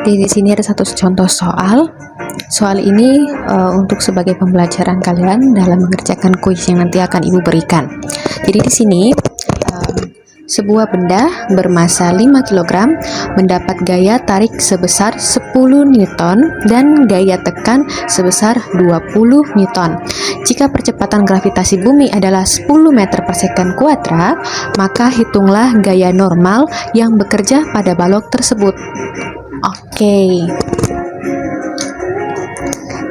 Di sini ada satu contoh soal. Soal ini untuk sebagai pembelajaran kalian dalam mengerjakan kuis yang nanti akan Ibu berikan. Jadi di sini sebuah benda bermasa 5 kg mendapat gaya tarik sebesar 10 Newton dan gaya tekan sebesar 20 Newton. Jika percepatan gravitasi bumi adalah 10 meter per second kuadrat, maka hitunglah gaya normal yang bekerja pada balok tersebut. Oke.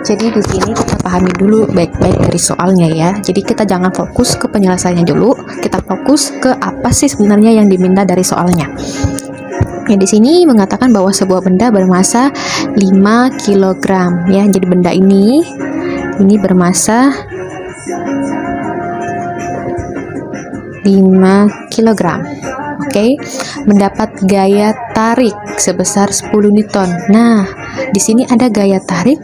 Jadi di sini kita pahami dulu baik-baik dari soalnya ya. Jadi kita jangan fokus ke penyelesaiannya dulu, kita fokus ke apa sih sebenarnya yang diminta dari soalnya. Ya, di sini mengatakan bahwa sebuah benda bermasa 5 kg ya. Jadi benda ini bermasa 5 kg. Oke, mendapat gaya tarik sebesar 10 Newton. Nah, di sini ada gaya tarik,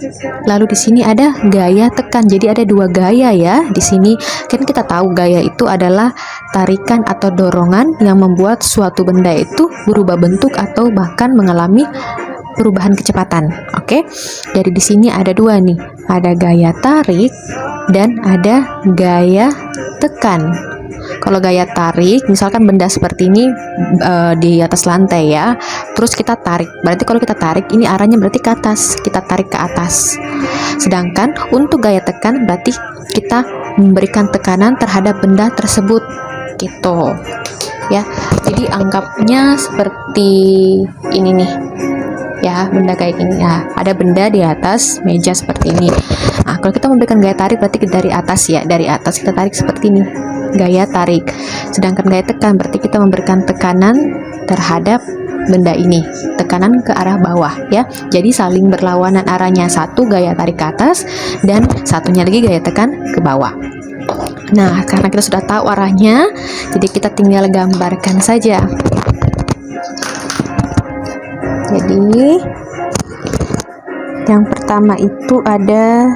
lalu di sini ada gaya tekan. Jadi ada dua gaya ya. Di sini kan kita tahu gaya itu adalah tarikan atau dorongan yang membuat suatu benda itu berubah bentuk atau bahkan mengalami perubahan kecepatan. Oke. Jadi di sini ada dua nih. Ada gaya tarik dan ada gaya tekan. Kalau gaya tarik, misalkan benda seperti ini di atas lantai ya, terus kita tarik. Berarti kalau kita tarik, ini arahnya berarti ke atas. Kita tarik ke atas. Sedangkan untuk gaya tekan, berarti kita memberikan tekanan terhadap benda tersebut, gitu. Ya, jadi anggapnya seperti ini nih. Ya, benda kayak gini ya. Ada benda di atas meja seperti ini. Nah, kalau kita memberikan gaya tarik berarti dari atas ya. Dari atas kita tarik seperti ini. Gaya tarik. Sedangkan gaya tekan berarti kita memberikan tekanan terhadap benda ini. Tekanan ke arah bawah ya. Jadi saling berlawanan arahnya. Satu gaya tarik ke atas dan satunya lagi gaya tekan ke bawah. Nah, karena kita sudah tahu arahnya, jadi kita tinggal gambarkan saja. Jadi yang pertama itu ada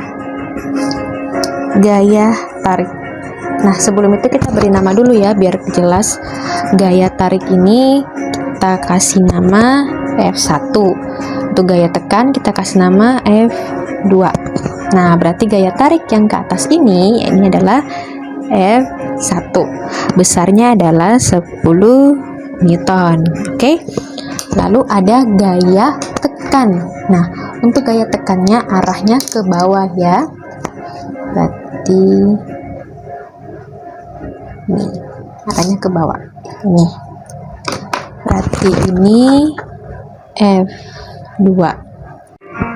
gaya tarik. Nah, sebelum itu kita beri nama dulu ya biar jelas. Gaya tarik ini kita kasih nama F1. Untuk gaya tekan kita kasih nama F2. Nah, berarti gaya tarik yang ke atas ini adalah F1. Besarnya adalah 10 Newton. Oke. Lalu ada gaya tekan. Nah, untuk gaya tekannya arahnya ke bawah ya. Berarti ini arahnya ke bawah. Ini. Berarti ini F2.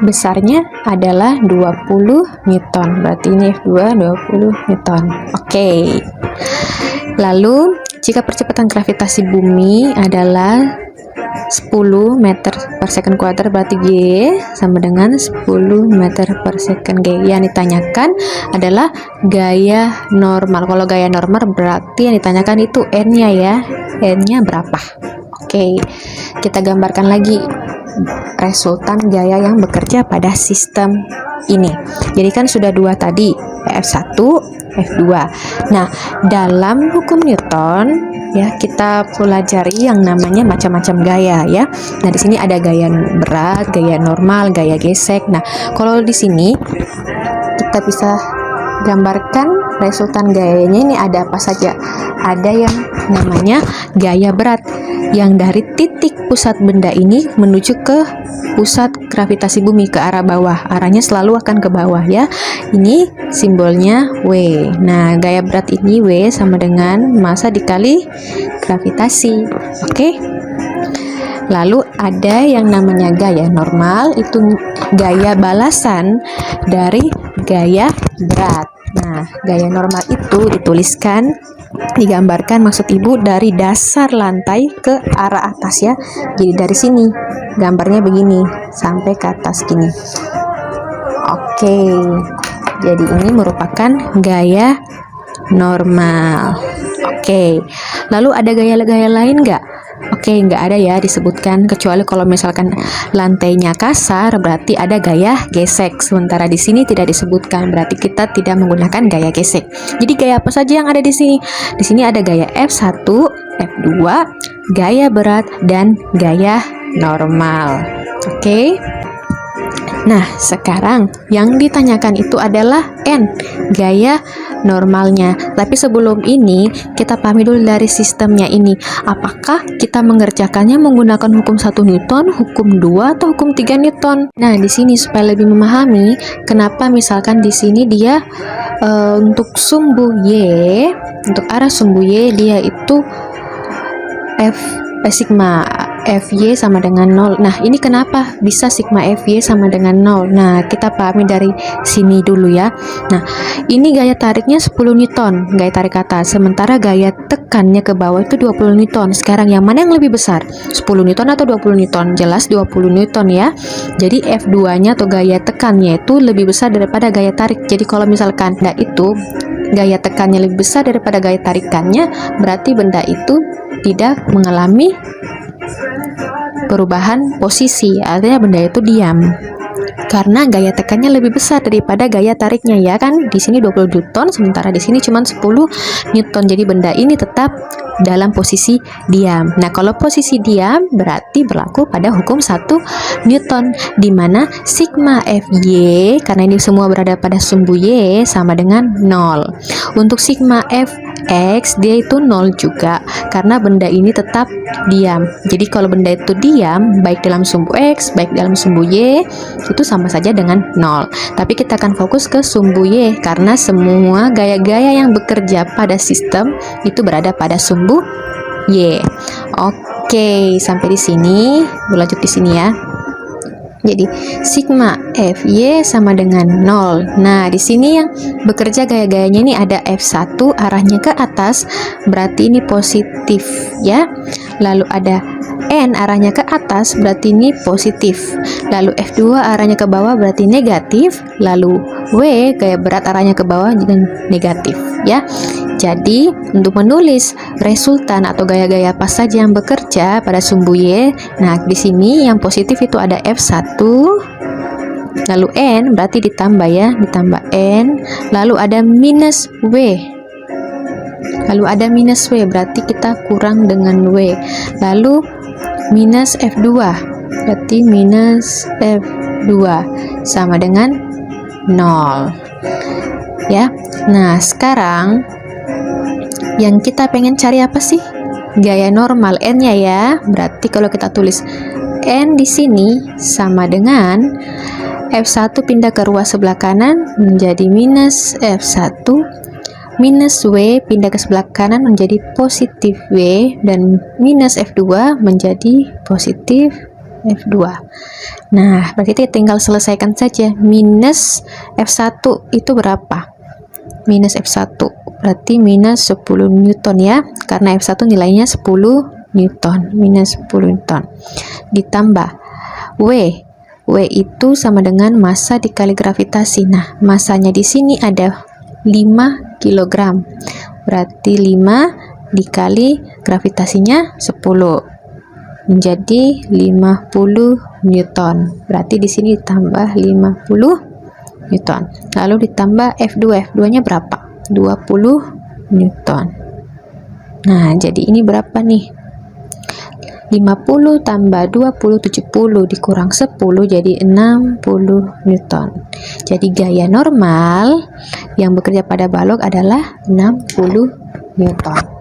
Besarnya adalah 20 Newton. Berarti ini F2 20 Newton. Oke. Lalu jika percepatan gravitasi bumi adalah 10 meter per second kuadrat, berarti G sama dengan 10 meter per second G. Yang ditanyakan adalah gaya normal. Kalau gaya normal berarti yang ditanyakan itu N-nya ya. N-nya berapa? Oke, kita gambarkan lagi resultan gaya yang bekerja pada sistem ini. Jadi kan sudah dua tadi, F1, F2. Nah, dalam hukum Newton ya kita pelajari yang namanya macam-macam gaya ya. Nah, di sini ada gaya berat, gaya normal, gaya gesek. Nah, kalau di sini kita bisa gambarkan resultan gayanya ini ada apa saja. Ada yang namanya gaya berat yang dari titik pusat benda ini menuju ke pusat gravitasi bumi ke arah bawah. Arahnya selalu akan ke bawah ya. Ini simbolnya W. Nah, gaya berat ini W sama dengan massa dikali gravitasi. Oke. Lalu ada yang namanya gaya normal, itu gaya balasan dari gaya berat. Nah, gaya normal itu dituliskan, digambarkan maksud ibu dari dasar lantai ke arah atas ya. Jadi dari sini gambarnya begini sampai ke atas gini. Oke, jadi ini merupakan gaya normal. Oke, lalu ada gaya-gaya lain nggak? Oke, nggak ada ya disebutkan, kecuali kalau misalkan lantainya kasar berarti ada gaya gesek. Sementara di sini tidak disebutkan, berarti kita tidak menggunakan gaya gesek. Jadi gaya apa saja yang ada di sini? Di sini ada gaya F1, F2, gaya berat, dan gaya normal. Oke. Nah, sekarang yang ditanyakan itu adalah N, gaya normalnya. Tapi sebelum ini, kita pahami dulu dari sistemnya ini. Apakah kita mengerjakannya menggunakan hukum 1 Newton, hukum 2, atau hukum 3 Newton? Nah, di sini supaya lebih memahami, kenapa misalkan di sini dia untuk sumbu Y, untuk arah sumbu Y, dia itu sigma Fy sama dengan 0. Nah, ini kenapa bisa sigma Fy sama dengan 0? Nah, kita pahami dari sini dulu ya. Nah, ini gaya tariknya 10 Newton, gaya tarik atas. Sementara gaya tekannya ke bawah itu 20 Newton. Sekarang yang mana yang lebih besar? 10 Newton atau 20 Newton? Jelas 20 Newton ya. Jadi F2-nya atau gaya tekannya itu lebih besar daripada gaya tarik. Jadi kalau misalkan benda itu gaya tekannya lebih besar daripada gaya tarikannya, berarti benda itu tidak mengalami perubahan posisi, artinya benda itu diam karena gaya tekannya lebih besar daripada gaya tariknya, ya kan? Di sini 20 Newton, sementara di sini cuma 10 Newton. Jadi benda ini tetap dalam posisi diam. Nah, kalau posisi diam berarti berlaku pada hukum 1 Newton, di mana sigma Fy, karena ini semua berada pada sumbu Y, sama dengan 0. Untuk sigma Fx, dia itu 0 juga, karena benda ini tetap diam. Jadi kalau benda itu diam, baik dalam sumbu X, baik dalam sumbu Y, itu sama saja dengan 0. Tapi kita akan fokus ke sumbu Y, karena semua gaya-gaya yang bekerja pada sistem itu berada pada sumbu Y. Oke, sampai di sini, berlanjut di sini ya. Jadi sigma Fy sama dengan 0. Nah, di sini yang bekerja gaya-gayanya ini ada F1 arahnya ke atas, berarti ini positif ya. Lalu ada N arahnya ke atas, berarti ini positif. Lalu F2 arahnya ke bawah, berarti negatif. Lalu W gaya berat arahnya ke bawah dan negatif ya. Jadi untuk menulis resultan atau gaya-gaya apa saja yang bekerja pada sumbu Y, nah di sini yang positif itu ada F1, lalu N berarti ditambah ya, ditambah N, lalu ada minus W, lalu ada minus W berarti kita kurang dengan W, lalu minus F2 berarti minus F2 sama dengan 0 ya. Nah, sekarang yang kita pengen cari apa sih? Gaya normal N-nya ya. Berarti kalau kita tulis N di sini sama dengan F1 pindah ke ruas sebelah kanan menjadi minus F1, minus W pindah ke sebelah kanan menjadi positif W, dan minus F2 menjadi positif F2. Nah, berarti kita tinggal selesaikan saja. Minus F1 itu berapa? Minus F1 berarti minus 10 Newton ya, karena F1 nilainya 10 Newton, minus 10 Newton, ditambah W itu sama dengan massa dikali gravitasi. Nah, massanya di sini ada 5 kg, berarti 5 dikali gravitasinya 10 menjadi 50 Newton, berarti di sini ditambah 50 Newton, lalu ditambah F2 nya berapa? 20 Newton. Nah, jadi ini berapa nih? 50 tambah 20, 70 dikurang 10 jadi 60 Newton. Jadi gaya normal yang bekerja pada balok adalah 60 Newton.